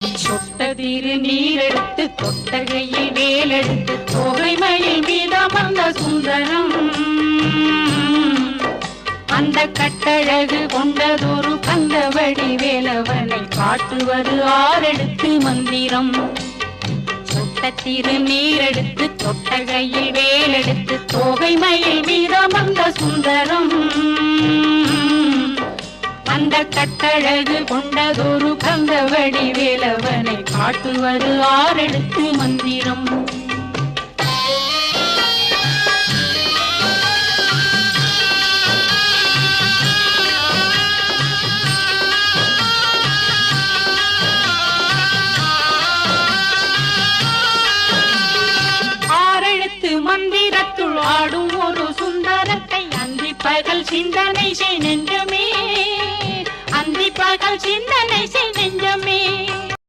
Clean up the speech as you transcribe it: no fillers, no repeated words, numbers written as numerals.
சொட்ட திரு நீரெடுத்து தொட்டகையில் வேலெடுத்து தோகை மயில் மீதமர்ந்த சுந்தரம் அந்த கட்டழகு கொண்டதொரு கந்தவடி வேலவனை காட்டுவது ஆரெடுத்து மந்திரம். சொட்ட திரு நீரெடுத்து தொட்டகையில் வேலெடுத்து தோகை மயில் மீதமர்ந்த சுந்தரம் அந்த கட்டழகு கொண்டதொரு கந்தவடி வேலவனை காட்டுவது ஆரெடுத்து மந்திரம். ஆரெழுத்து மந்திரத்துள் ஆடும் ஒரு சுந்தரத்தை அந்தி பகல் சிந்தனை செய் நெஞ்சமே, அந்தி பகல் சிந்தனை செய் நெஞ்சமே.